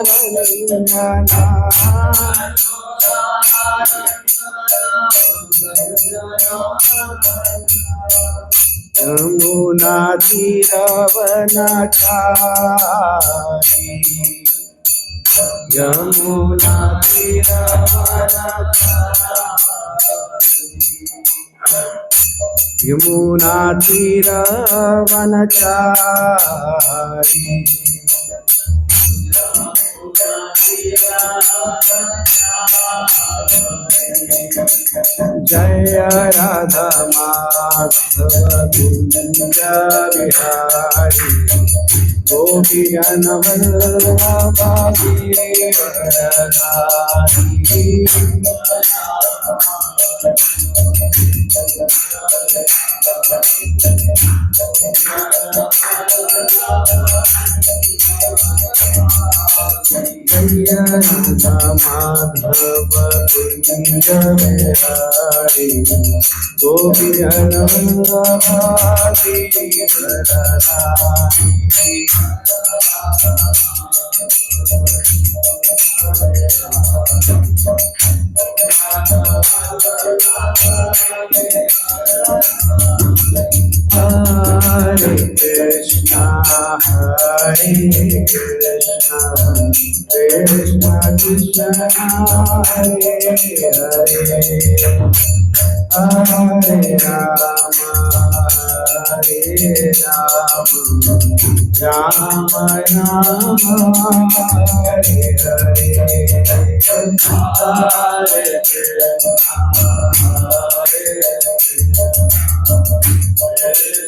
यमुना तीरवनचारी यमुना तीरवनचारी यमुना तीरवनचारी जय राधा माधव कुंज बिहारी गोपी जनवल्लभा गिरिवरधारी जय राधा माधव कुंज बिहारी गोपी जनवल्लभा Girivardhari Hare Krishna, Krishna Krishna, Hare Hare, Hare Rama, Rama Rama, Hare Hare, Hare Hare Krishna, Hare Krishna, Krishna Krishna,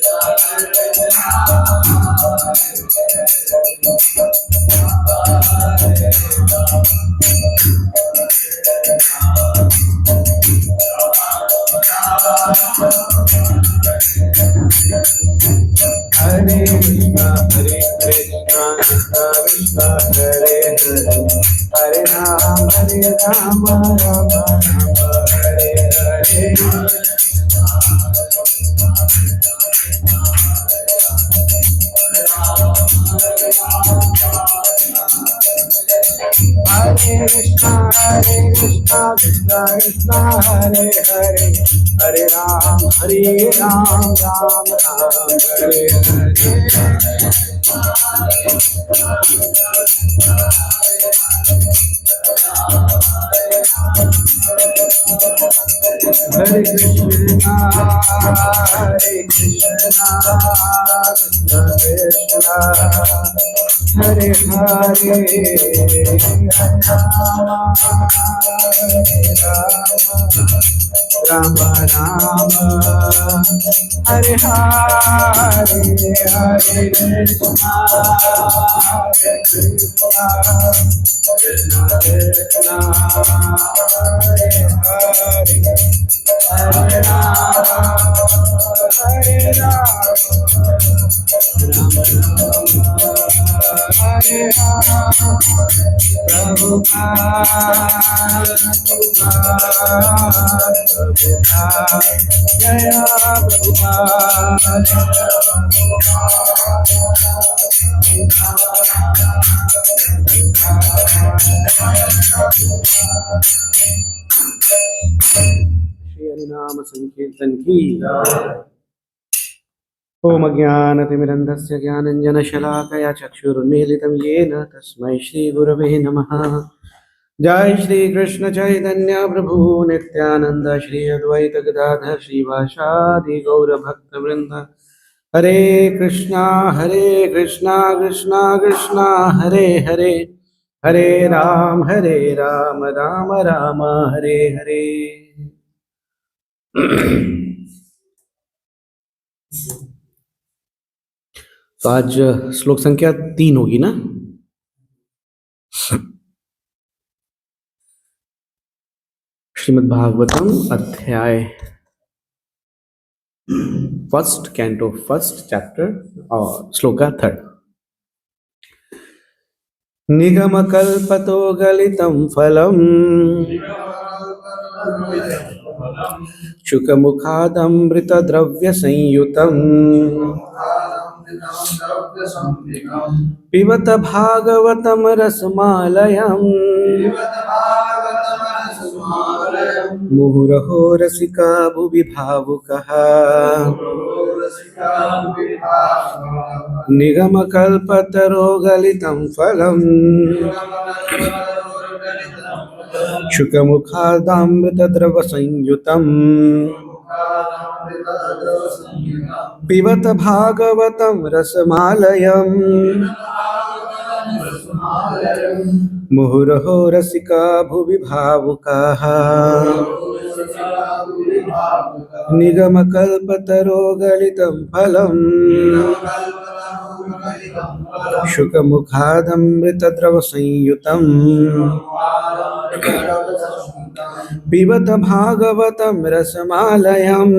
Hare Hare, Hare Rama, Rama Rama, Hare Hare. Hare Krishna, Krishna Krishna, Hare Hare, Hare Ram, Ram Ram, Hare Hare. Hare Krishna, Krishna Krishna, Hare Hare, Rama Rama, Hare Hare, Hare Krishna, Krishna Krishna, Hare Hare, Hare Rama, Hare Rama, Rama Rama, Hare Rama. Prabhupada, Jaya Prabhupada, Shri Harinama Sankirtan ki Om Ajnanatimirandhasya Jnananjanashalakaya Chakshurunmilitam Yena Tasmai Shri Gurave Namaha. Jai Shri Krishna Chaitanya Prabhu Nityananda Shri Advaita Gadadhar Shri Vashadi Gaura Bhakta Vrinda. Hare Krishna, Krishna Krishna, Hare Hare, Hare Ram, Rama Rama, Hare Hare. तो आज श्लोक संख्या 3 होगी ना। श्रीमद् भागवतम अध्याय 1st canto 1st chapter और shloka 3rd। निगम कल्पतो गलितं फलम् शुक मुखादमृत द्रव्य संयुतम् पिबत भागवतम रसमालयम् मुहुरहो रसिका भुवि भावुकः निगमकल्पतरोगलितं फलम् शुकमुखादामृतद्रवसंयुतम् पिबत भागवतं रसमालयम् मुहुरहो रसिका भुवि भावुकाः निगमकल्पतरोगलितं फलम् शुकमुखादमृतद्रवसंयुतम् पिबत भागवतं रसमालयम्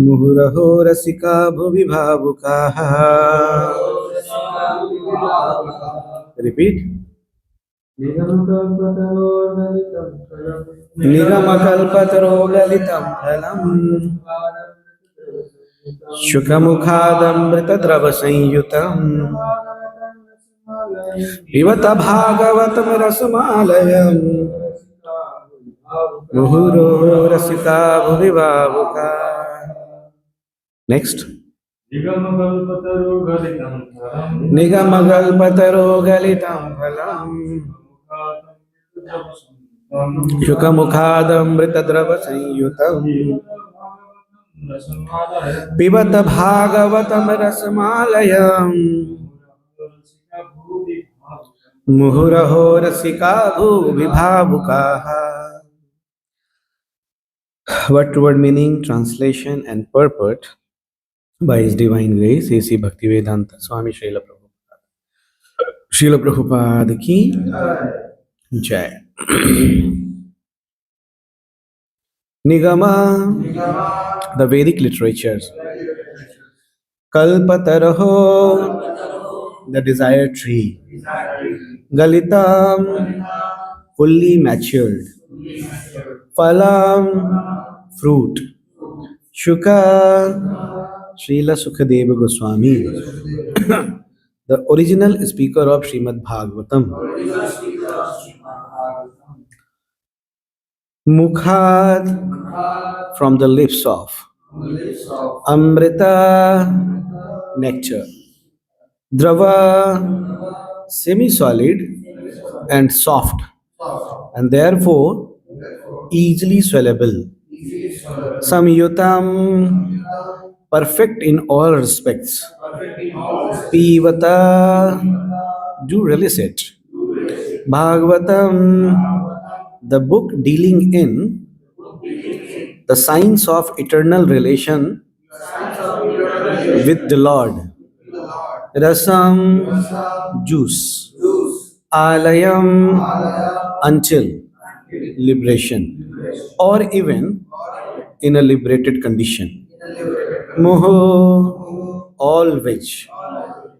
मुहुरहो रसिका भुवि भावुकाः रिपीट निगमकल्पतरोगलितं फलम् शुकमुखादमृतद्रवसंयुतम् पिबत भागवतं रसमालयम् मुहुरो रसिका भुवि भावुका नेक्स्ट निगमकल्पतरोगलितं फलम् शुकमुखादमृतद्रवसंयुतम् पिबत भागवतं रसमालयम् मुहुरहो रसिका भुवि भावुकाः Word to word meaning, translation and purport by His Divine Grace, A.C. Bhaktivedanta Swami Srila Prabhupada. Srila Prabhupada ki Jai. Nigama, the Vedic literatures. Kalpataraho, the desired tree. Galitam, fully matured. Phalam, fruit. Shuka, Srila Sukadeva Goswami, the original speaker of Srimad Bhagavatam. Mukhad, from the lips of. Amrita, nectar. Drava, semi-solid and soft, and therefore easily swallowable. Samyutam, perfect in all respects. Pivata, do relish it. Bhagavatam, the book dealing in the science of eternal relation with the Lord. Rasam, juice. Alayam, until liberation, or even in a liberated condition. Moho, all which.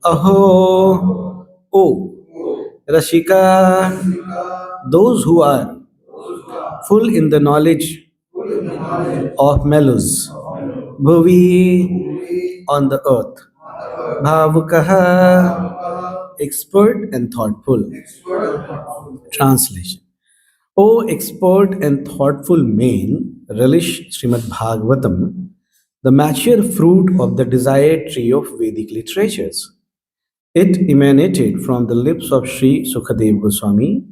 Aho, oh. Rashika, those who are full in the knowledge of mellows. Bhuvi, on the earth. Bhavukaha, expert and thoughtful. Translation. O expert and thoughtful man, relish Srimad Bhagavatam, the mature fruit of the desired tree of Vedic literatures. It emanated from the lips of Sri Sukadeva Goswami.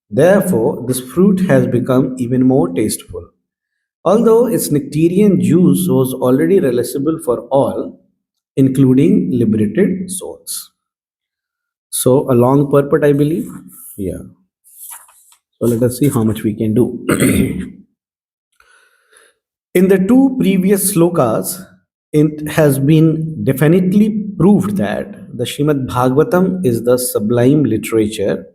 Therefore, this fruit has become even more tasteful. Although its nectarian juice was already relishable for all, including liberated souls. So, a long purport, I believe. Yeah. So, let us see how much we can do. In the two previous slokas, it has been definitely proved that the Srimad Bhagavatam is the sublime literature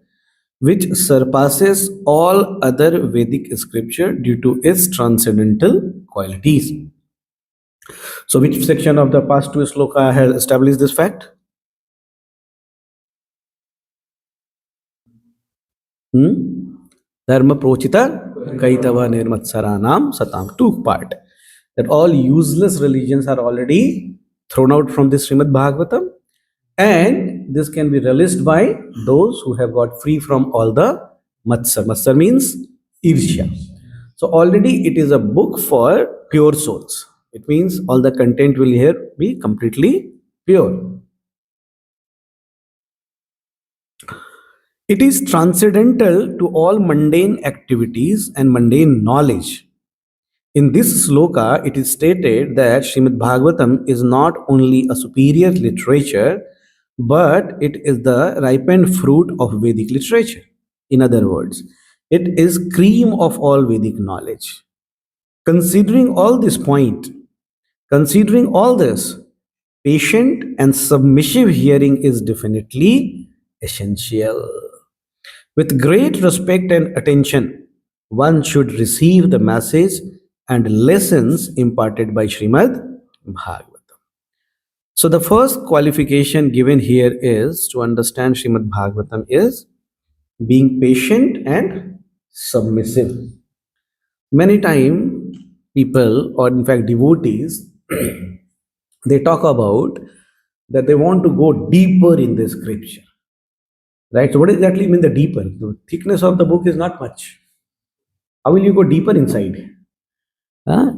which surpasses all other Vedic scripture due to its transcendental qualities. So, which section of the past two sloka has established this fact? Dharma Prochita Kaitava Nirmatsaranam Satam. Two part. that all useless religions are already thrown out from this Srimad Bhagavatam, and this can be realized by those who have got free from all the matsar. Matsar means irsha. So already it is a book for pure souls. It means all the content will here be completely pure. It is transcendental to all mundane activities and mundane knowledge. In this sloka, it is stated that Srimad Bhagavatam is not only a superior literature, but it is the ripened fruit of Vedic literature. In other words, it is cream of all Vedic knowledge. Considering all this point, considering all this, patient and submissive hearing is definitely essential. With great respect and attention, one should receive the message and lessons imparted by Srimad Bhagavatam. So, the first qualification given here is to understand Srimad Bhagavatam is being patient and submissive. Many times, people, or in fact, devotees, they talk about that they want to go deeper in the scripture. Right? So, what exactly mean the deeper? The thickness of the book is not much. How will you go deeper inside?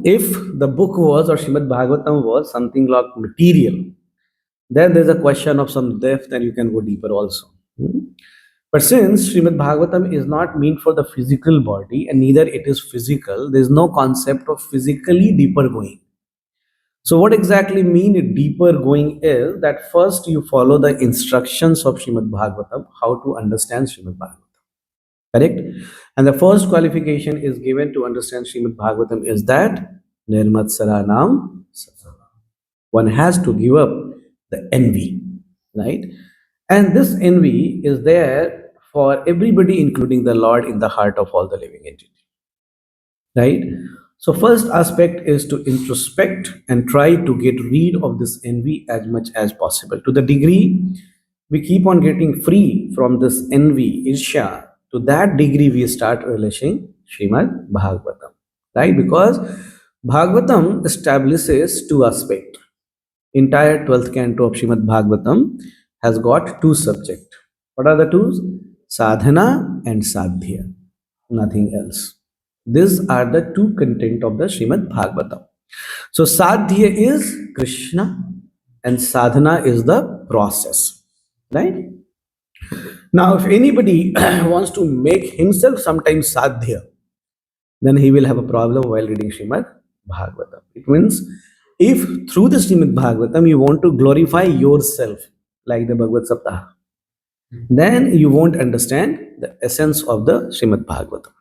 If the book was, or Srimad Bhagavatam was something like material, then there's a question of some depth and you can go deeper also. But since Srimad Bhagavatam is not meant for the physical body and neither it is physical, there is no concept of physically deeper going. So what exactly mean deeper going is that first you follow the instructions of Srimad Bhagavatam, how to understand Srimad Bhagavatam. Correct? And the first qualification is given to understand Srimad Bhagavatam is that Nirmatsaranam Sata. One has to give up the envy, right? And this envy is there for everybody, including the Lord, in the heart of all the living entities, right? So first aspect is to introspect and try to get rid of this envy as much as possible. To the degree we keep on getting free from this envy, irsha, to that degree we start relishing Srimad Bhagavatam, right? Because Bhagavatam establishes two aspects. Entire 12th canto of Srimad Bhagavatam has got two subjects. What are the two? Sadhana and Sadhya. Nothing else. These are the two content of the Srimad Bhagavatam. So Sadhya is Krishna and Sadhana is the process. Right? Now, if anybody wants to make himself sometimes Sadhya, then he will have a problem while reading Srimad Bhagavatam. It means if through the Srimad Bhagavatam you want to glorify yourself, like the Bhagavad Saptaha, then you won't understand the essence of the Srimad Bhagavatam.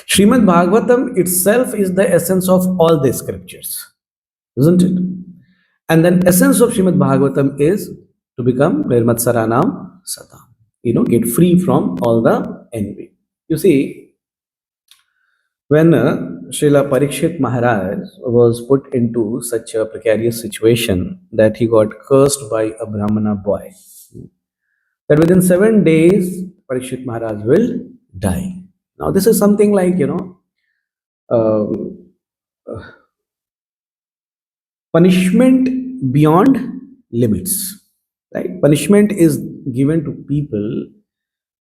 Srimad Bhagavatam itself is the essence of all the scriptures, isn't it? And then essence of Srimad Bhagavatam is to become Nirmatsaranam Sata. Get free from all the envy. You see, when Srila Parikshit Maharaj was put into such a precarious situation that he got cursed by a Brahmana boy, that within 7 days Parikshit Maharaj will die. Now this is something like, punishment beyond limits, right? Punishment is given to people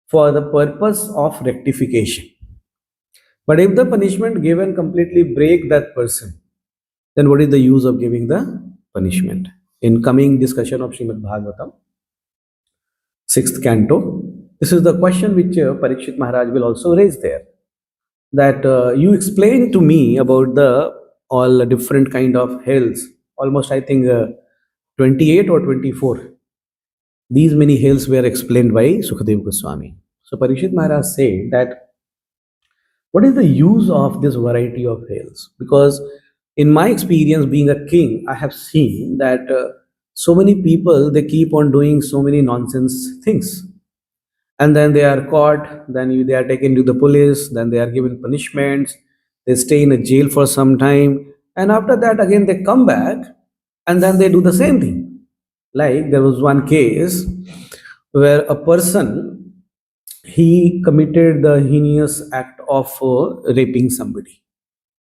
for the purpose of rectification. But if the punishment given completely break that person, then what is the use of giving the punishment? In coming discussion of Srimad Bhagavatam, 6th canto, this is the question which Parikshit Maharaj will also raise there. That you explained to me about the all different kind of hells. Almost I think 28 or 24. These many hells were explained by Sukadeva Goswami. So Parikshit Maharaj said that what is the use of this variety of hells? Because in my experience being a king, I have seen that so many people, they keep on doing so many nonsense things. And then they are caught, then they are taken to the police, then they are given punishments, they stay in a jail for some time, and after that again they come back and then they do the same thing. Like there was one case where a person, he committed the heinous act of raping somebody.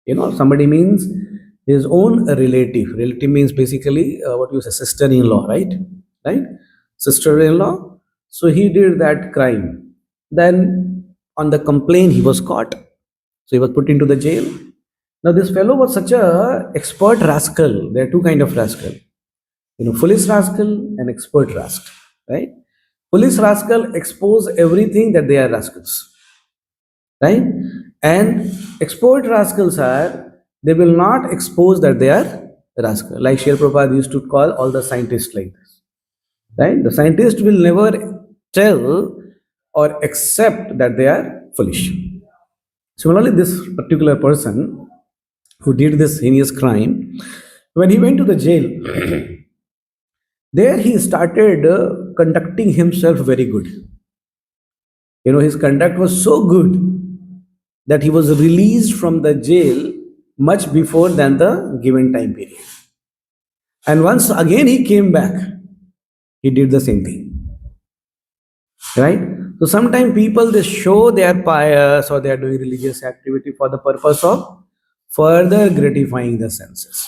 Somebody means his own relative. Relative means basically what you say, sister-in-law, right? Right? Sister-in-law. So he did that crime. Then on the complaint, he was caught. So he was put into the jail. Now this fellow was such a expert rascal. There are two kind of rascal. Foolish rascal and expert rascal, right? Foolish rascal expose everything that they are rascals, right? And expert rascals are, they will not expose that they are rascal. Like Srila Prabhupada used to call all the scientists like this, right? The scientist will never tell or accept that they are foolish. Similarly, this particular person who did this heinous crime, when he went to the jail, there he started conducting himself very good. His conduct was so good that he was released from the jail much before than the given time period. And once again he came back, he did the same thing. Right? So sometimes people, they show they are pious or they are doing religious activity for the purpose of further gratifying the senses.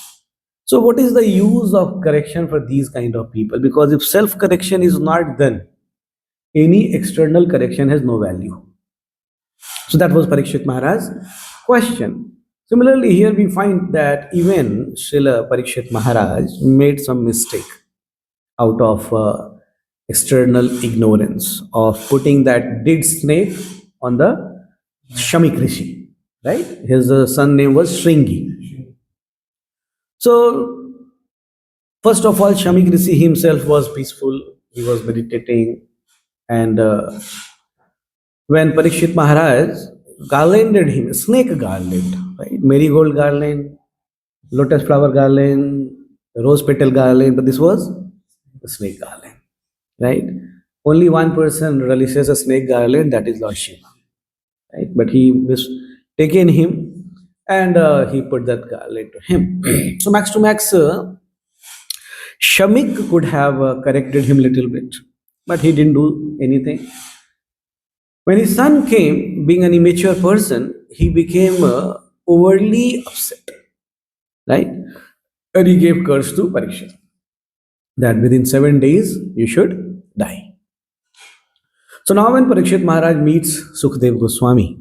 So what is the use of correction for these kind of people? Because if self-correction is not done, any external correction has no value. So that was Parikshit Maharaj's question. Similarly, here we find that even Srila Parikshit Maharaj made some mistake out of external ignorance of putting that dead snake on the Shamik Rishi, right? His son name was Shringi. So, first of all, Shamik Rishi himself was peaceful, he was meditating, and when Parikshit Maharaj garlanded him, snake garland, right? Marigold garland, lotus flower garland, rose petal garland, but this was the snake garland, right? Only one person relishes a snake garland, that is Lord Shiva, right? But he mistaken him and he put that garland to him. So max to max, Shamik could have corrected him little bit, but he didn't do anything. When his son came, being an immature person, he became overly upset, right? And he gave curse to Parikshit that within 7 days you should die. So now when Parikshit Maharaj meets Sukadeva Goswami,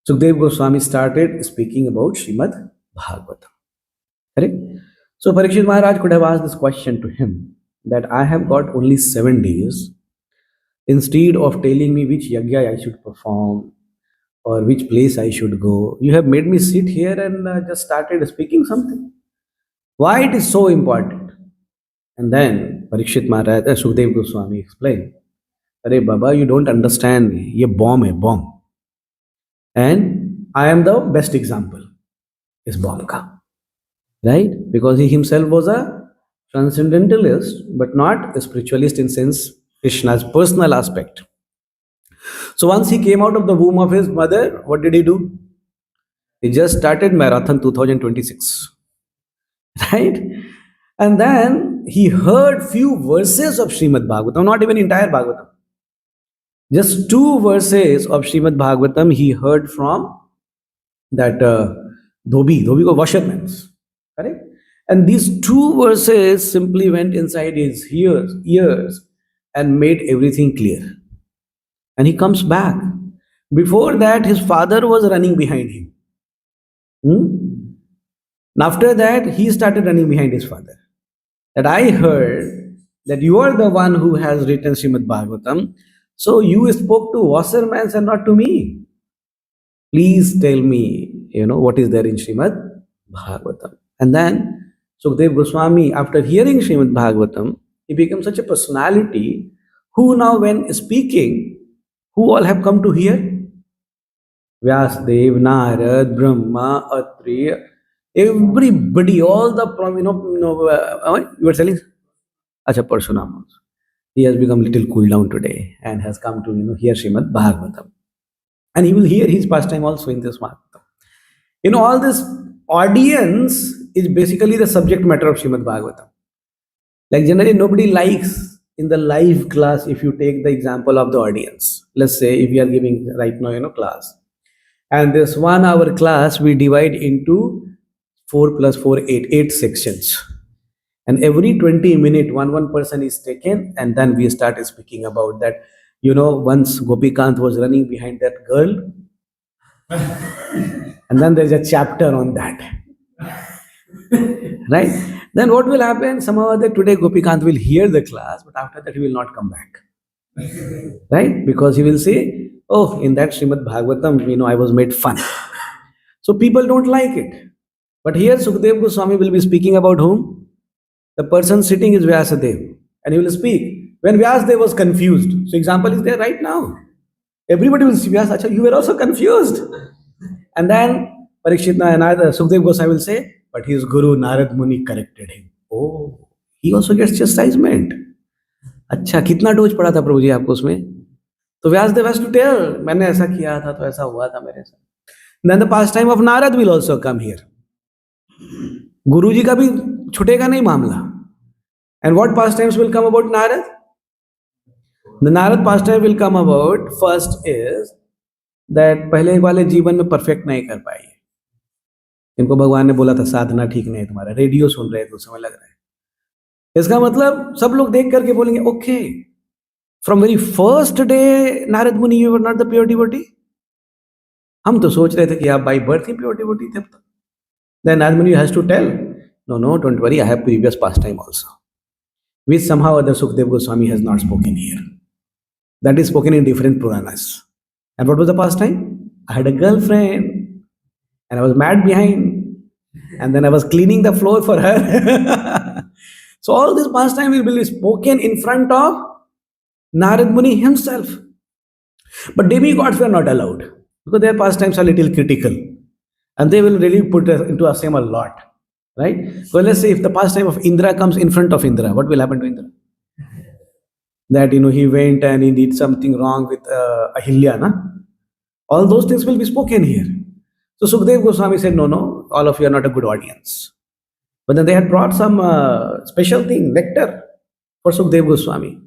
Sukadeva Goswami started speaking about Srimad Bhagavatam. Correct? So Parikshit Maharaj could have asked this question to him that I have got only 7 days. Instead of telling me which yajna I should perform or which place I should go, you have made me sit here and just started speaking something. Why it is so important? And then Parikshit Maharaj, Sukadeva Goswami explained, Arey Baba, you don't understand me. Ye bomb hai, bomb. And I am the best example. Is bomb ka. Right? Because he himself was a transcendentalist, but not a spiritualist in sense Krishna's personal aspect. So once he came out of the womb of his mother, what did he do? He just started Marathon 2026. Right? And then he heard few verses of Srimad Bhagavatam, not even entire Bhagavatam. Just 2 verses of Srimad Bhagavatam he heard from that Dhobi ko washerman's. Correct? And these 2 verses simply went inside his ears and made everything clear. And he comes back. Before that, his father was running behind him. And after that, he started running behind his father. That I heard that you are the one who has written Srimad Bhagavatam. So you spoke to washermen and not to me. Please tell me, what is there in Srimad Bhagavatam. And then Sukadeva Goswami, after hearing Srimad Bhagavatam, he became such a personality who now when speaking, who all have come to hear? Vyasdev, Narad, Brahma, Atri, everybody, all the, you were telling? Acha Parshunam. He has become little cool down today and has come to, hear Srimad Bhagavatam. And he will hear his pastime also in this Bhagavatam. All this audience is basically the subject matter of Srimad Bhagavatam. Like generally nobody likes in the live class, if you take the example of the audience. Let's say if we are giving right now, class. And this 1 hour class we divide into 4 plus 4, 8, 8 sections. And every 20 minutes, one person is taken, and then we start speaking about that. Once Gopikant was running behind that girl, and then there's a chapter on that. Right? Then what will happen? Somehow or other, today Gopikant will hear the class, but after that he will not come back. Right? Because he will say, oh, in that Srimad Bhagavatam, I was made fun. So people don't like it. But here Sukadeva Goswami will be speaking about whom? The person sitting is Vyasadeva. And he will speak. When Vyasadeva was confused. So example is there right now. Everybody will see Vyasa, Acha, you were also confused. And then Parikshit and Sukadeva Goswami will say, but his guru Narad Muni corrected him. Oh, he also gets chastisement. अच्छा कितना dose पड़ा था प्रभु जी आपको उसमें? तो Vyasdev has to tell, मैंने ऐसा किया था तो ऐसा हुआ था मेरे साथ. Then the pastime of Narad will also come here. गुरु जी का भी छूटेगा नहीं मामला. And what pastimes will come about Narad? The Narad pastime will come about. First is that पहले वाले जीवन में परफेक्ट नहीं कर पाए. इनको भगवान ने बोला था साधना ठीक नहीं है तुम्हारा, रेडियो सुन रहे तो समय लग रहा है. इसका मतलब सब लोग देख करके बोलेंगे okay, from very first day Narad Muni you were not the pure devotee. हम तो सोच रहे थे कि आप बाय बर्थ ही प्योर डिवोटी थे. Then Narad Muni has to tell, no don't worry, I have previous past time also, which somehow other Sukadeva Goswami has not spoken here. That is spoken in different Puranas. And what was the pastime? I had a girlfriend and I was mad behind, and then I was cleaning the floor for her. So all this pastime will be spoken in front of Narad Muni himself. But demigods were not allowed because their pastimes are little critical and they will really put into a same a lot. Right? So let's say if the pastime of Indra comes in front of Indra, what will happen to Indra? That he went and he did something wrong with Ahilya, na? All those things will be spoken here. So Sukadeva Goswami said, no, all of you are not a good audience. But then they had brought some special thing, nectar, for Sukadeva Goswami.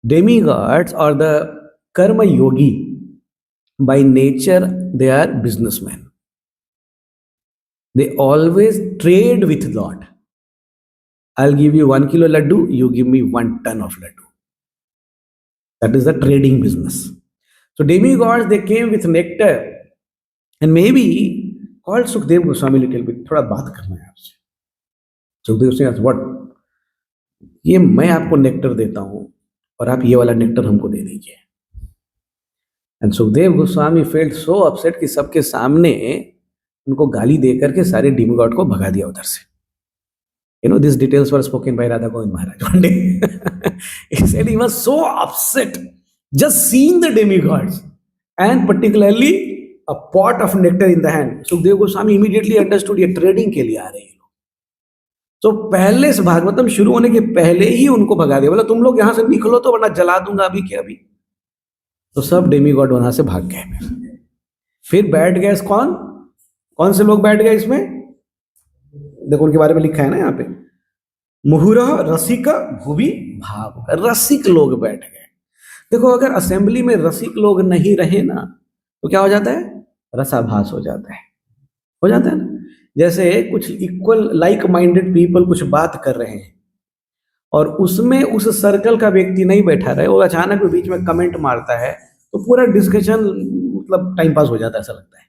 Demigods or the karma yogi, by nature, they are businessmen. They always trade with Lord. I'll give you 1 kilo laddu, you give me 1 ton of laddu. That is the trading business. So demigods, they came with nectar. And maybe called Sukadeva Goswami little bit. थोड़ा बात करना है आपसे. Sukadeva Goswami asked, what? ये मैं आपको nectar देता हूँ और आप ये वाला नेक्टर हमको दे दीजिए. And Sukadeva Goswami felt so upset कि सबके सामने उनको गाली दे करके सारे demigod को भगा दिया उधर से. These details were spoken by Radha Govind Maharaj one day. He said he was so upset just seeing the demigods and particularly a pot of nectar in the hand. Sukadeva Goswami immediately understood ये trading के लिए आ रहे हैं लोग. So पहले से भागवतम शुरू होने के पहले ही उनको भगा दिया. बोला तुम लोग यहाँ से निकलो तो वरना जला दूंगा अभी के अभी. तो सब डेमीगॉड वहां से भाग गए. फिर बैठ गए कौन से लोग बैठ गए इसमें? देखो उनके बारे में लिखा है ना यहाँ पे, मुहुरः रसिक भुवि भाव. रसिक लोग बैठ गए. देखो अगर असेंबली में रसिक लोग नहीं रहे ना तो क्या हो जाता है? रसाभास हो जाता है ना. जैसे कुछ इक्वल लाइक माइंडेड पीपल कुछ बात कर रहे हैं और उसमें उस सर्कल का व्यक्ति नहीं बैठा रहे, वो अचानक बीच में कमेंट मारता है तो पूरा डिस्कशन मतलब टाइम पास हो जाता है, ऐसा लगता है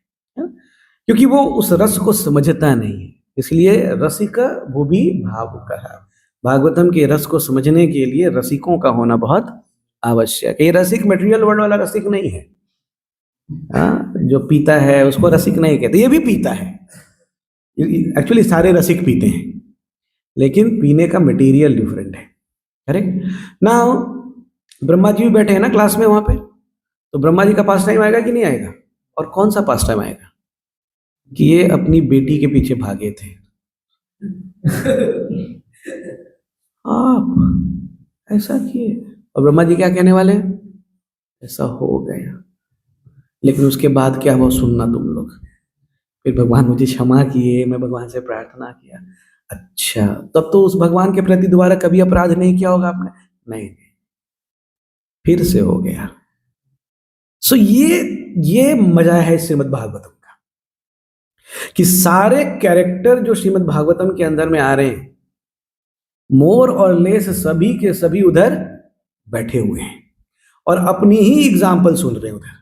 क्योंकि वो उस रस को समझता नहीं है. इसलिए रसिक भुवि भावुक. भागवतम के रस को समझने के लिए रसिकों का होना बहुत आवश्यक है. ये रसिक मटेरियल वर्ड वाला रसिक नहीं है. जो पीता है उसको रसिक नहीं कहते. ये भी पीता है, एक्चुअली सारे रसिक पीते हैं, लेकिन पीने का मटेरियल डिफरेंट है. करेक्ट. नाउ ब्रह्मा जी भी बैठे हैं ना क्लास में वहां पे, तो ब्रह्मा जी का पास टाइम आएगा कि नहीं आएगा? और कौन सा पास टाइम आएगा? कि ये अपनी बेटी के पीछे भागे थे. आप ऐसा किए, और ब्रह्मा जी क्या कहने वाले हैं? ऐसा हो गया, लेकिन उसके बाद क्या हुआ सुनना तुम लोग. फिर भगवान मुझे क्षमा किए, मैं भगवान से प्रार्थना किया. अच्छा, तब तो उस भगवान के प्रति दोबारा कभी अपराध नहीं किया होगा आपने? नहीं, फिर से हो गया. सो ये मजा है श्रीमद् भागवतम का कि सारे कैरेक्टर जो श्रीमद् भागवतम के अंदर में आ रहे हैं, मोर और लेस सभी के सभी उधर बैठे हुए हैं और अपनी ही एग्जाम्पल सुन रहे हैं उधर,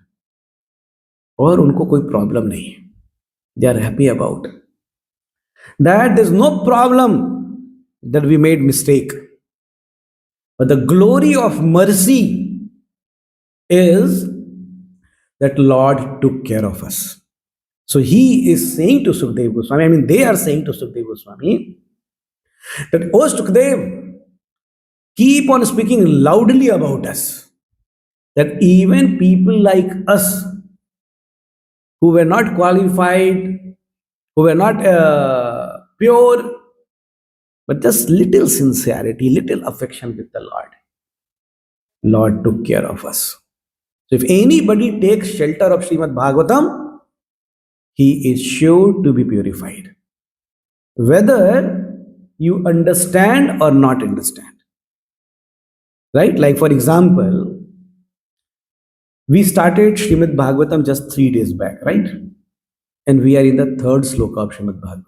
और उनको कोई प्रॉब्लम नहीं है. They are happy about that. There is no problem that we made mistake, but the glory of mercy is that Lord took care of us. So he is saying to Sukadeva Goswami, I mean they are saying to Sukadeva Goswami that, oh Sukadev, keep on speaking loudly about us, that even people like us who were not qualified, who were not pure, but just little sincerity, little affection with the Lord took care of us. So if anybody takes shelter of Srimad Bhagavatam, he is sure to be purified, whether you understand or not understand. Right? Like for example, we started Srimad Bhagavatam just 3 days back, right? And we are in the third sloka of Srimad Bhagavatam.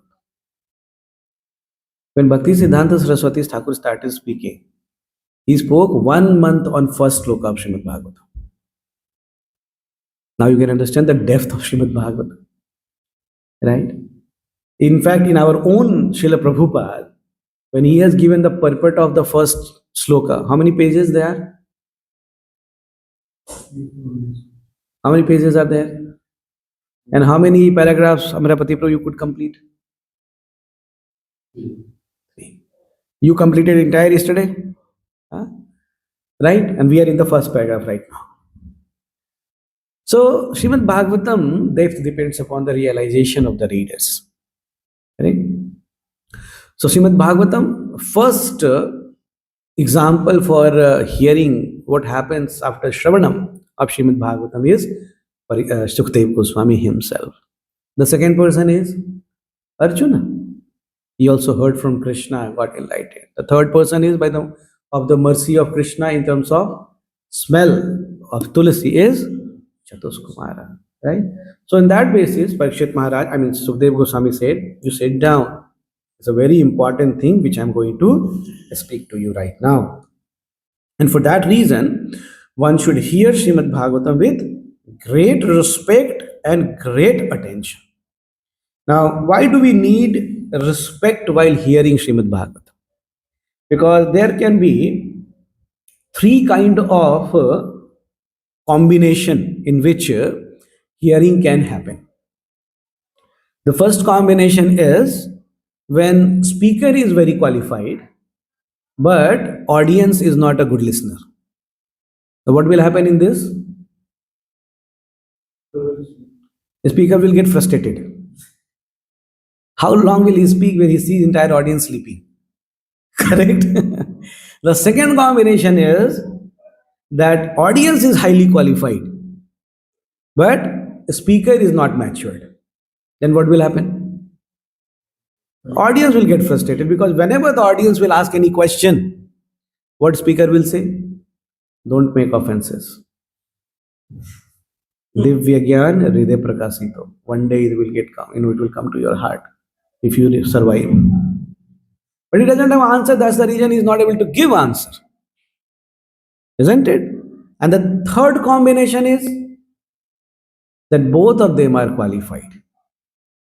When Bhakti Siddhanta Saraswati Thakur started speaking, he spoke 1 month on first sloka of Srimad Bhagavatam. Now you can understand the depth of Srimad Bhagavatam, right? In fact, in our own Srila Prabhupada, when he has given the purport of the first sloka, how many pages there are? How many pages are there? And how many paragraphs, Amrapati Prabhu, you could complete? 3. You completed entire yesterday? Huh? Right? And we are in the first paragraph right now. So, Srimad Bhagavatam, depth depends upon the realization of the readers. Right? So, Srimad Bhagavatam, first example for hearing what happens after Shravanam of Srimad Bhagavatam is Sukadeva Goswami himself. The second person is Arjuna. He also heard from Krishna and got enlightened. The third person is of the mercy of Krishna in terms of smell of Tulasi is Chatuskumara, right? So in that basis, Sukadeva Goswami said, you sit down. It's a very important thing which I'm going to speak to you right now. And for that reason, one should hear Srimad Bhagavatam with great respect and great attention. Now, why do we need respect while hearing Srimad Bhagavatam? Because there can be 3 kind of combination in which hearing can happen. The first combination is when speaker is very qualified, but audience is not a good listener. So what will happen in this? The speaker will get frustrated. How long will he speak when he sees entire audience sleeping? Correct? The second combination is that audience is highly qualified, but the speaker is not matured. Then what will happen? Audience will get frustrated because whenever the audience will ask any question, what speaker will say? Don't make offenses. Divya Gyan Hriday Prakasito. One day it will come to your heart if you survive. But he doesn't have answer. That's the reason he's not able to give answer. Isn't it? And the third combination is that both of them are qualified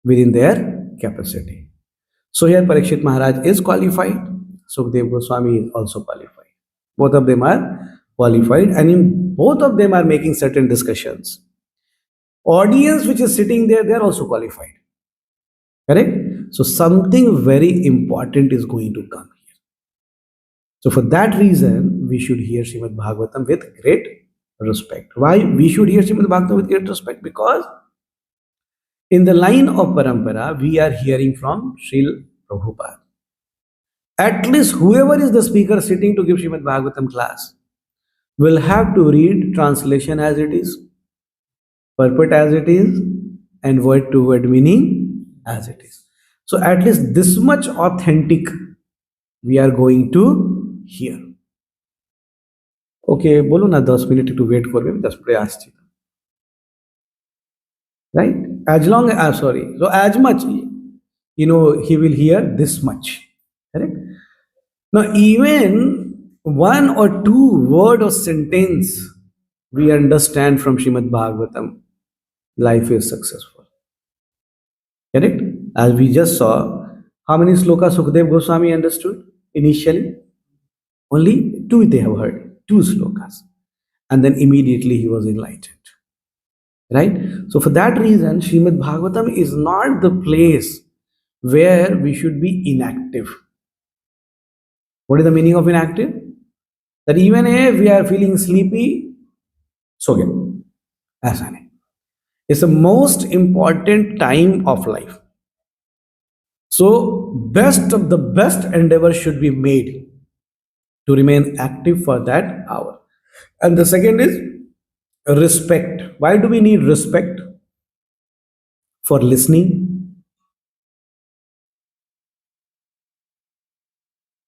within their capacity. So here Parikshit Maharaj is qualified. Sukadeva Goswami is also qualified. Both of them are qualified, and in both of them are making certain discussions. Audience which is sitting there, they are also qualified. Correct? So something very important is going to come here. So for that reason, we should hear Srimad Bhagavatam with great respect. Why we should hear Srimad Bhagavatam with great respect? Because in the line of Parampara, we are hearing from Srila Prabhupada. At least whoever is the speaker sitting to give Srimad Bhagavatam class will have to read translation as it is, purport as it is, and word to word meaning as it is. So at least this much authentic we are going to hear. Okay, bolo na 10 minute to wait for me. 10 minute aschi. Right? As long as, sorry, so as much, he will hear this much. Correct? Now, even one or two word or sentence we understand from Srimad Bhagavatam, life is successful. Correct? As we just saw, how many slokas Sukadeva Goswami understood initially? Only two they have heard, two slokas. And then immediately he was enlightened. Right? So for that reason, Srimad Bhagavatam is not the place where we should be inactive. What is the meaning of inactive? That even if we are feeling sleepy, so get. ऐसा नहीं. It's the most important time of life. So best of the best endeavor should be made to remain active for that hour. And the second is respect. Why do we need respect? For listening.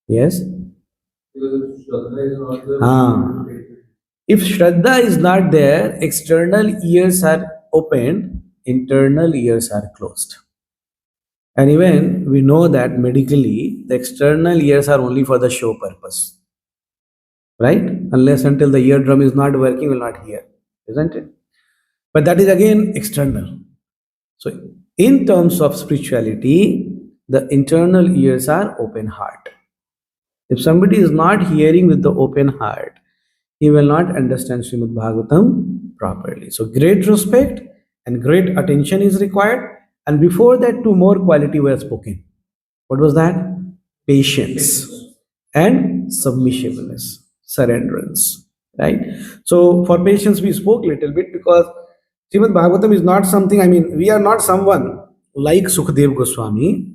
Yes. Ah. If Shraddha is not there, external ears are opened, internal ears are closed. And even we know that medically, the external ears are only for the show purpose. Right? Unless until the eardrum is not working, will not hear. Isn't it? But that is again external. So, in terms of spirituality, the internal ears are open heart. If somebody is not hearing with the open heart, he will not understand Srimad Bhagavatam properly. So, great respect and great attention is required. And before that, two more quality were spoken. What was that? Patience and submissiveness, surrenderance. Right? So, for patience, we spoke a little bit because Srimad Bhagavatam is not something, we are not someone like Sukadeva Goswami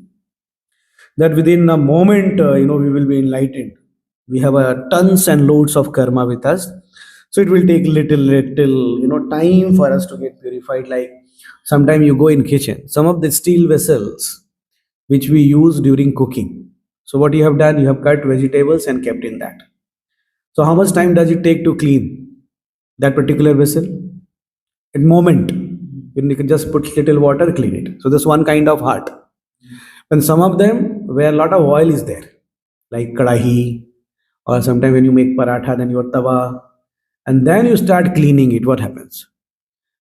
that within a moment, we will be enlightened. We have tons and loads of karma with us. So it will take little, time for us to get purified. Like sometime you go in kitchen, some of the steel vessels which we use during cooking. So what you have done, you have cut vegetables and kept in that. So how much time does it take to clean that particular vessel? At moment, you can just put little water, clean it. So this one kind of heart. And some of them where a lot of oil is there, like kadahi, or sometimes when you make paratha, then your tawa, and then you start cleaning it. What happens?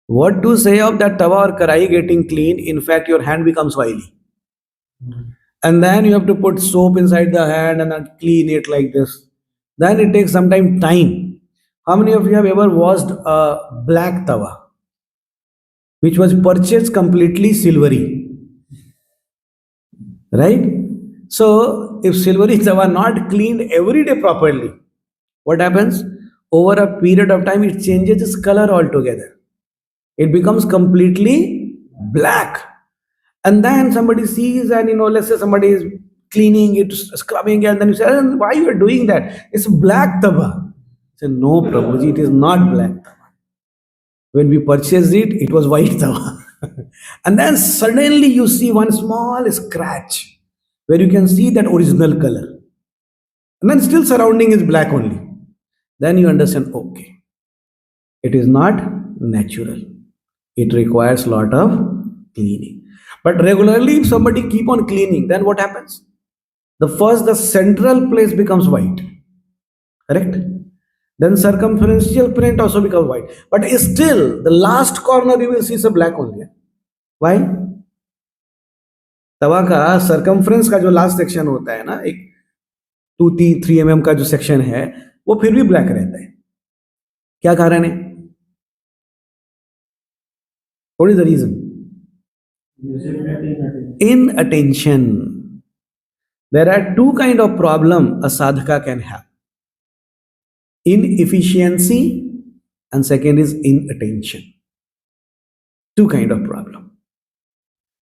What to say of that tawa or kadahi getting clean? In fact, your hand becomes oily. And then you have to put soap inside the hand and then clean it like this. Then it takes some time. How many of you have ever washed a black tawa, which was purchased completely silvery? Right? So, if silvery tawa not cleaned every day properly, what happens? Over a period of time, it changes its color altogether. It becomes completely black. And then somebody sees, and let's say somebody is cleaning it, scrubbing it, and then you say, why you are doing that? It's black tawa. Say, no, Prabhuji, it is not black tawa. When we purchased it, it was white tawa. And then suddenly you see one small scratch where you can see that original color. And then still surrounding is black only. Then you understand, okay, it is not natural. It requires a lot of cleaning. But regularly, if somebody keep on cleaning, then what happens? The central place becomes white. Correct? Then circumferential print also becomes white. But still, the last corner you will see some black only. Why? तवा का circumference का जो last section होता है ना, एक 2-3 mm का जो section है, वो फिर भी ब्लैक रहता है. क्या कारण है? What is the reason? Inattention. There are two kind of problem a sadhaka can have. Inefficiency and second is inattention. Two kind of problem.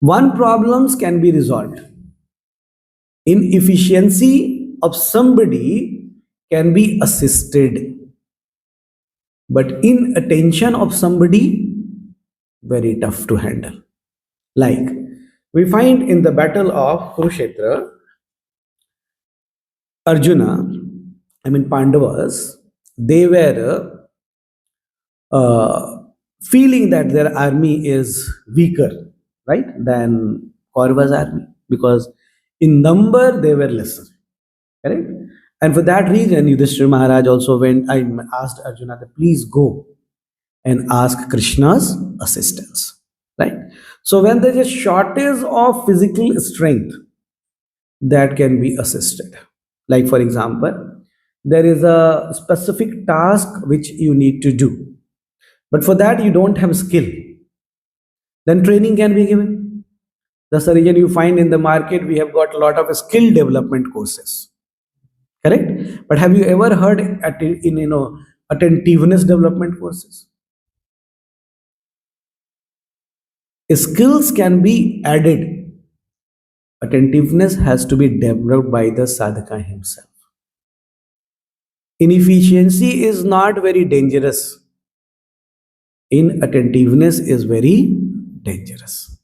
One problems can be resolved. Inefficiency of somebody can be assisted. But inattention of somebody, very tough to handle. Like we find in the battle of Kurukshetra, Arjuna, Pandavas, they were feeling that their army is weaker, right, than Kaurava's army, because in number they were lesser, correct? And for that reason, Yudhishthira Maharaj also went, I asked Arjuna to please go and ask Krishna's assistance, right? So when there is a shortage of physical strength, that can be assisted. Like, for example, there is a specific task which you need to do, but for that you don't have skill, then training can be given. That's the reason you find in the market we have got a lot of skill development courses, correct? But have you ever heard attentiveness development courses? Skills can be added. Attentiveness has to be developed by the sadhaka himself. Inefficiency is not very dangerous. Inattentiveness is very dangerous.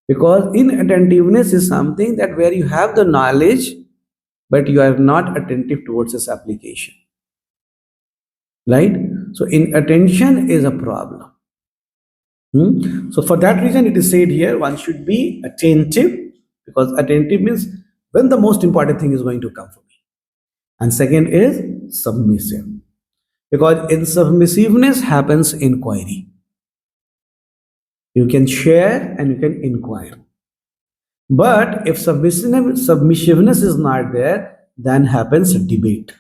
Because inattentiveness is something that where you have the knowledge, but you are not attentive towards its application. Right? So inattention is a problem. So for that reason, it is said here, one should be attentive, because attentive means when the most important thing is going to come for me. And second is submissive, because in submissiveness happens inquiry. You can share and you can inquire. But if submissiveness is not there, then happens debate.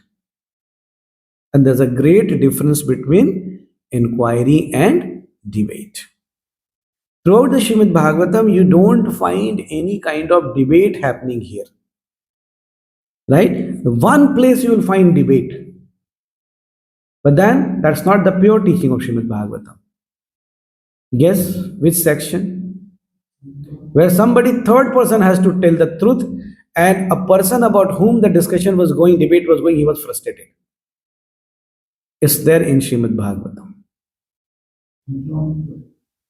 And there's a great difference between inquiry and debate. Throughout the Srimad Bhagavatam, you don't find any kind of debate happening here. Right? The one place you will find debate. But then, that's not the pure teaching of Srimad Bhagavatam. Guess which section? Where somebody, third person, has to tell the truth, and a person about whom the discussion was going, debate was going, he was frustrated. It's there in Srimad Bhagavatam.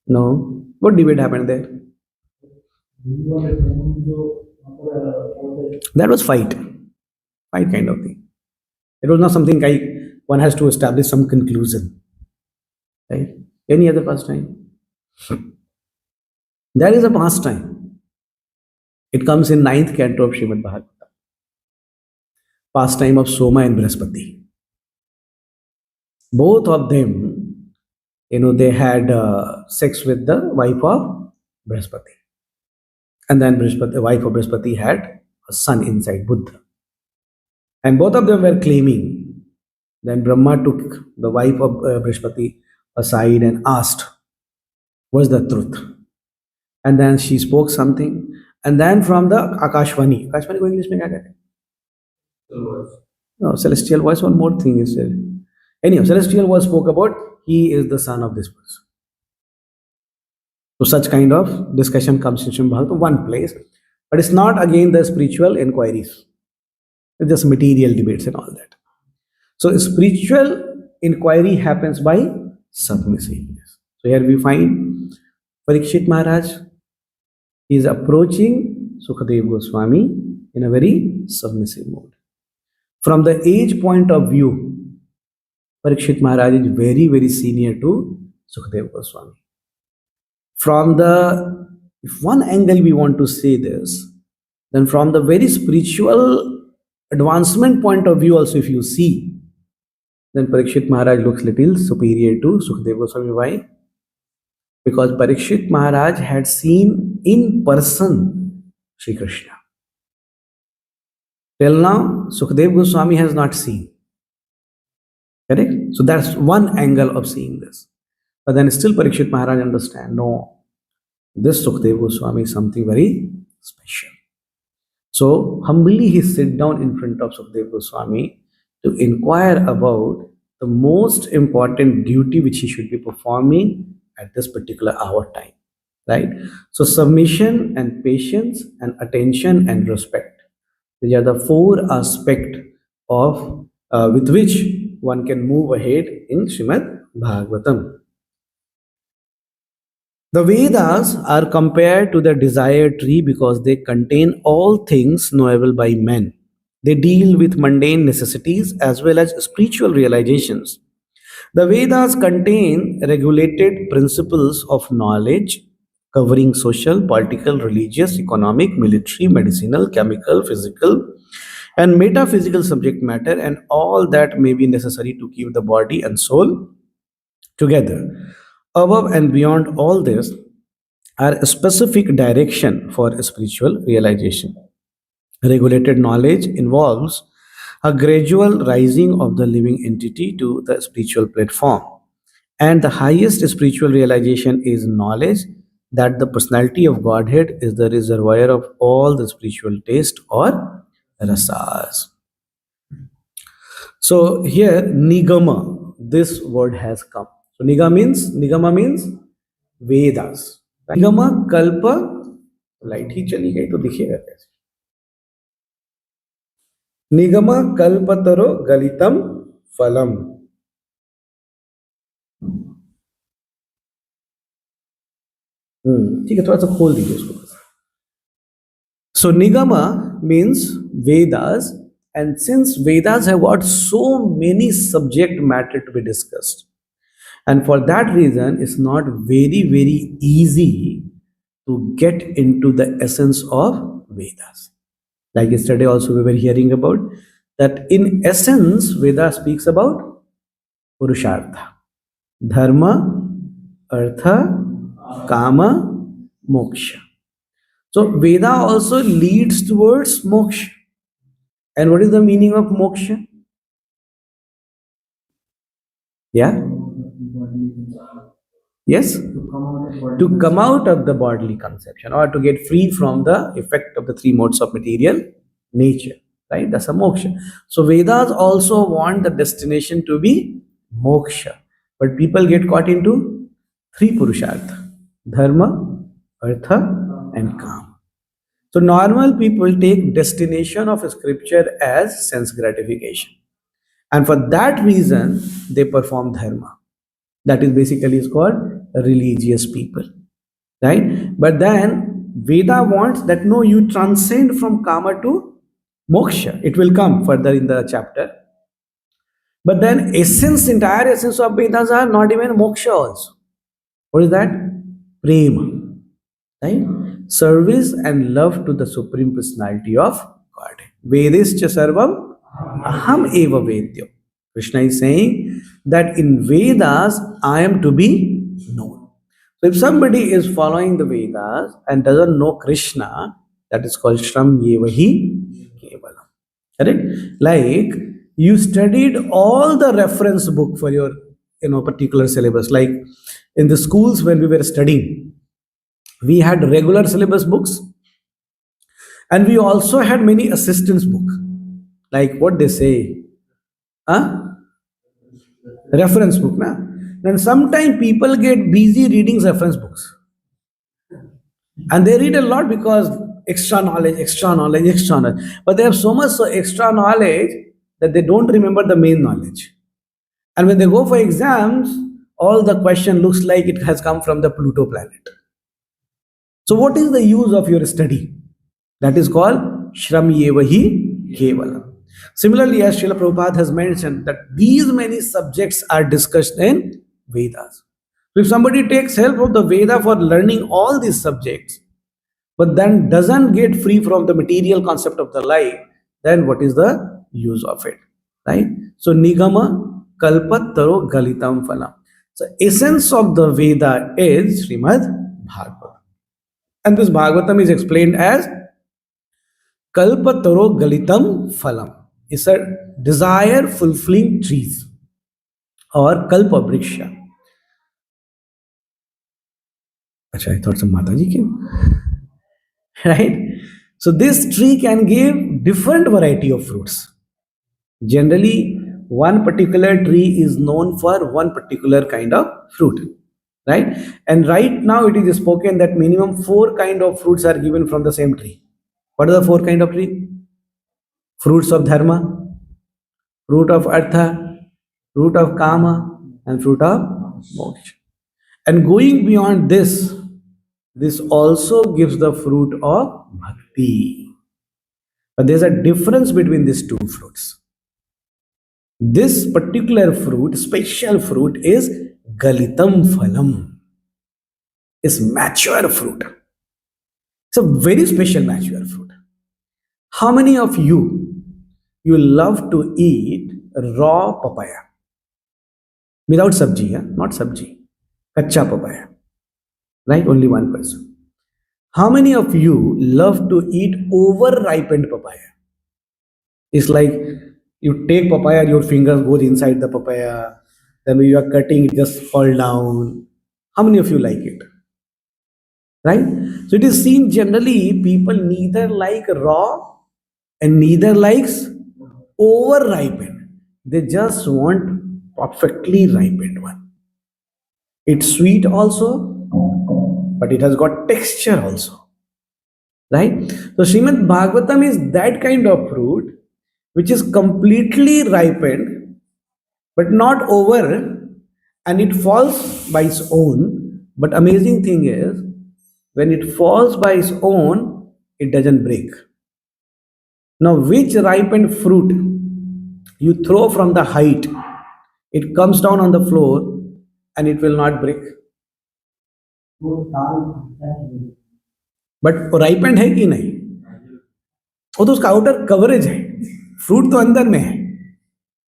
No. What debate happened there? That was fight. Fight kind of thing. It was not something like one has to establish some conclusion. Right? Any other pastime? There is a pastime. It comes in 9th canto of Srimad Bhagavatam. Pastime of Soma and Brihaspati. Both of them, they had sex with the wife of Brihaspati. And then the wife of Brihaspati had a son inside, Buddha. And both of them were claiming. Then Brahma took the wife of Brihaspati aside and asked, what's the truth? And then she spoke something. And then from the Akashvani ko English mein kya kehte hain? No, celestial voice, one more thing is there. Anyhow, celestial voice spoke about, he is the son of this person. So such kind of discussion comes in Srimad Bhagavatam, one place. But it's not again the spiritual inquiries. It's just material debates and all that. So spiritual inquiry happens by submissiveness. So here we find Parikshit Maharaj is approaching Sukadeva Goswami in a very submissive mode. From the age point of view, Parikshit Maharaj is very, very senior to Sukadeva Goswami. From if one angle we want to say this, then from the very spiritual advancement point of view also, if you see, then Parikshit Maharaj looks little superior to Sukadeva Goswami. Why? Because Parikshit Maharaj had seen in person Sri Krishna. Till now, Sukadeva Goswami has not seen. Correct? So that's one angle of seeing this. But then still Parikshit Maharaj understand, no, this Sukadeva Goswami is something very special. So humbly he sit down in front of Sukadeva Goswami to inquire about the most important duty which he should be performing at this particular hour time. Right? So submission and patience and attention and respect. These are the four aspects of with which one can move ahead in Srimad Bhagavatam. The Vedas are compared to the desire tree because they contain all things knowable by men. They deal with mundane necessities as well as spiritual realizations. The Vedas contain regulated principles of knowledge covering social, political, religious, economic, military, medicinal, chemical, physical, and metaphysical subject matter, and all that may be necessary to keep the body and soul together. Above and beyond all this are a specific direction for spiritual realization. Regulated knowledge involves a gradual rising of the living entity to the spiritual platform. And the highest spiritual realization is knowledge that the personality of Godhead is the reservoir of all the spiritual taste or rasas. So here nigama, this word has come. So nigama means Vedas. निगम कल्प light ही चली गई तो दिखेगा कैसे निगम कल्पतरो गलितम फलम ठीक है थोड़ा सा खोल दीजिए उसको so nigama means Vedas and since Vedas have got so many subject matter to be discussed and for that reason it's not very easy to get into the essence of Vedas. Like yesterday also we were hearing about that in essence Veda speaks about Purushartha, Dharma, Artha, Kama, Moksha. So Veda also leads towards Moksha. And what is the meaning of Moksha? Yeah? Yes? To come out of the bodily conception or to get free from the effect of the three modes of material nature. Right? That's a moksha. So Vedas also want the destination to be moksha. But people get caught into three purushartha. Dharma, Artha and Kama. So normal people take destination of scripture as sense gratification. And for that reason, they perform dharma. That is basically is called religious people, right? But then Veda wants that no, you transcend from kama to moksha. It will come further in the chapter. But then entire essence of Vedas are not even moksha also. What is that? Prema, right? Service and love to the Supreme Personality of God. Vedischa sarvam aham eva vedyo. Krishna is saying that in Vedas I am to be known. So if somebody is following the Vedas and doesn't know Krishna, that is called Shram Yevahi Kevalam. Correct? Like you studied all the reference book for your particular syllabus. Like in the schools when we were studying, we had regular syllabus books and we also had many assistance book. Like what they say, reference book. Na? Then sometimes people get busy reading reference books. And they read a lot because extra knowledge. But they have so much extra knowledge that they don't remember the main knowledge. And when they go for exams, all the question looks like it has come from the Pluto planet. So what is the use of your study? That is called Shram Yevahi Kevalam. Similarly, as Srila Prabhupada has mentioned, that these many subjects are discussed in Vedas. So if somebody takes help of the Veda for learning all these subjects, but then doesn't get free from the material concept of the life, then what is the use of it? Right? So Nigama Kalpattaro Galitam Phalam. So essence of the Veda is Srimad Bhagavatam. And this Bhagavatam is explained as Kalpataro Galitam Phalam. It's a desire fulfilling trees or Kalpa Vriksha. Achha, I thought some Mataji came. Right? So this tree can give different variety of fruits. Generally, one particular tree is known for one particular kind of fruit. Right? And right now it is spoken that minimum 4 kind of fruits are given from the same tree. What are the 4 kind of tree? Fruits of dharma, fruit of artha, fruit of kama, and fruit of moksha. And going beyond this, this also gives the fruit of bhakti. But there's a difference between these two fruits. This particular fruit, special fruit, is Galitam Phalam. Is mature fruit. It's a very special mature fruit. How many of you love to eat raw papaya without sabji? Not sabji, kacha papaya, right? Only one person. How many of you love to eat over ripened papaya? It's like you take papaya, your fingers goes inside the papaya, then when you are cutting, it just fall down. How many of you like it? Right? So it is seen generally people neither like raw and neither likes over ripened. They just want perfectly ripened one. It's sweet also, but it has got texture also. Right? So Srimad Bhagavatam is that kind of fruit which is completely ripened but not over, and it falls by its own. But amazing thing is, when it falls by its own, it doesn't break. Now, which ripened fruit you throw from the height, it comes down on the floor and it will not break. But ripened है कि नहीं? वो तो उसका outer coverage है, fruit तो अंदर में है.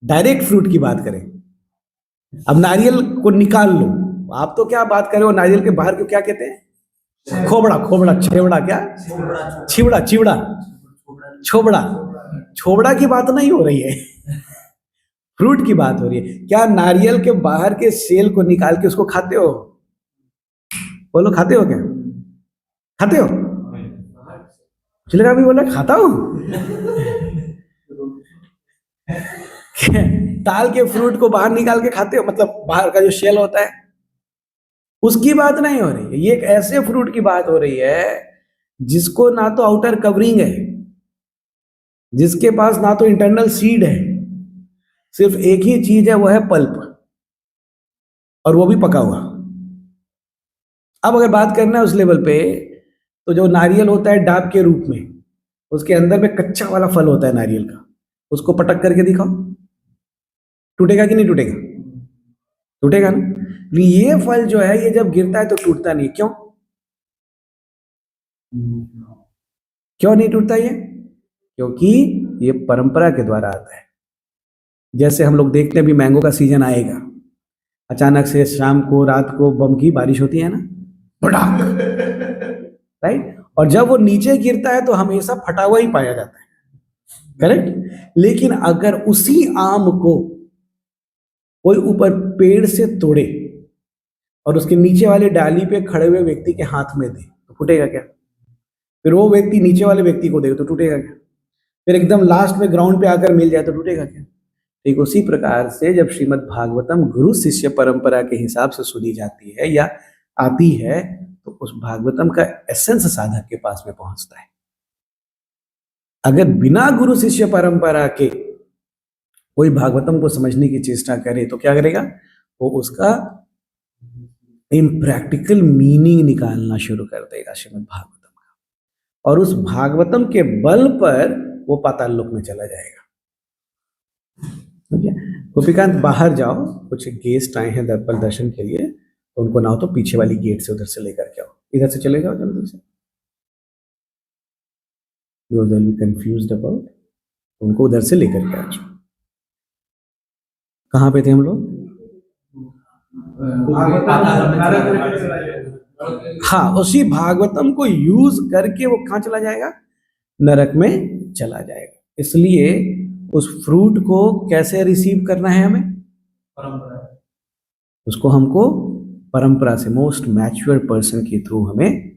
डायरेक्ट फ्रूट की बात करें, अब नारियल को निकाल लो, आप तो क्या बात करें, वो नारियल के बाहर को क्या कहते हैं? खोबड़ा, खोबड़ा, छेवड़ा, क्या छिवड़ा, चिवड़ा, छोबड़ा. छोबड़ा की बात नहीं हो रही है, फ्रूट की बात हो रही है. क्या नारियल के बाहर के सेल को निकाल के उसको खाते हो? बोलो, खाते हो क्या? खाते हो? चिलका भी बोला खाता हूं. ताल के फ्रूट को बाहर निकाल के खाते हो, मतलब बाहर का जो शेल होता है, उसकी बात नहीं हो रही है. ये एक ऐसे फ्रूट की बात हो रही है जिसको ना तो आउटर कवरिंग है, जिसके पास ना तो इंटरनल सीड है, सिर्फ एक ही चीज है, वो है पल्प, और वो भी पका हुआ. अब अगर बात करना है उस लेवल पे, तो जो नारियल होता है डाब के रूप में, उसके अंदर में कच्चा वाला फल होता है नारियल का, उसको पटक करके दिखाओ, टूटेगा कि नहीं टूटेगा? टूटेगा ना. ये फल जो है, ये जब गिरता है तो टूटता नहीं. क्यों? क्यों नहीं टूटता ये? क्योंकि ये परंपरा के द्वारा आता है. जैसे हम लोग देखते हैं अभी मैंगो का सीजन आएगा, अचानक से शाम को रात को बम की बारिश होती है ना, पटाख, राइट? और जब वो नीचे गिरता है तो हमेशा फटा हुआ ही पाया जाता है, करेक्ट? लेकिन अगर उसी आम को कोई ऊपर पेड़ से तोड़े और उसके नीचे वाले डाली पे खड़े हुए व्यक्ति के हाथ में दे, तो फूटेगा क्या? फिर वो व्यक्ति नीचे वाले व्यक्ति को दे तो टूटेगा क्या? फिर एकदम लास्ट में ग्राउंड पे आकर मिल जाए तो टूटेगा क्या? ठीक उसी प्रकार से जब श्रीमद् भागवतम गुरु शिष्य परंपरा के हिसाब से सुनी जाती है या आती है, तो उस भागवतम का एसेंस साधक के पास में पहुंचता है. अगर बिना गुरु शिष्य परंपरा के कोई भागवतम को समझने की चेष्टा करे तो क्या करेगा? वो उसका इम्प्रैक्टिकल मीनिंग निकालना शुरू कर देगा श्रीमद् भागवतम का, और उस भागवतम के बल पर वो पाताल लोक में चला जाएगा. गोपीकांत, बाहर जाओ, कुछ गेस्ट आए हैं दर्शन के लिए, तो उनको ना हो तो पीछे वाली गेट से उधर से लेकर के आओ, इधर से चले जाओ जल्दी से. You will be confused about, उनको उधर से लेकर के आओ. कहाँ पे थे हम लोग? हाँ, उसी भागवतम को यूज करके वो कहाँ चला जाएगा? नरक में चला जाएगा. इसलिए उस फ्रूट को कैसे रिसीव करना है हमें? परंपरा. उसको हमको परंपरा से, मोस्ट मैच्योर पर्सन के थ्रू हमें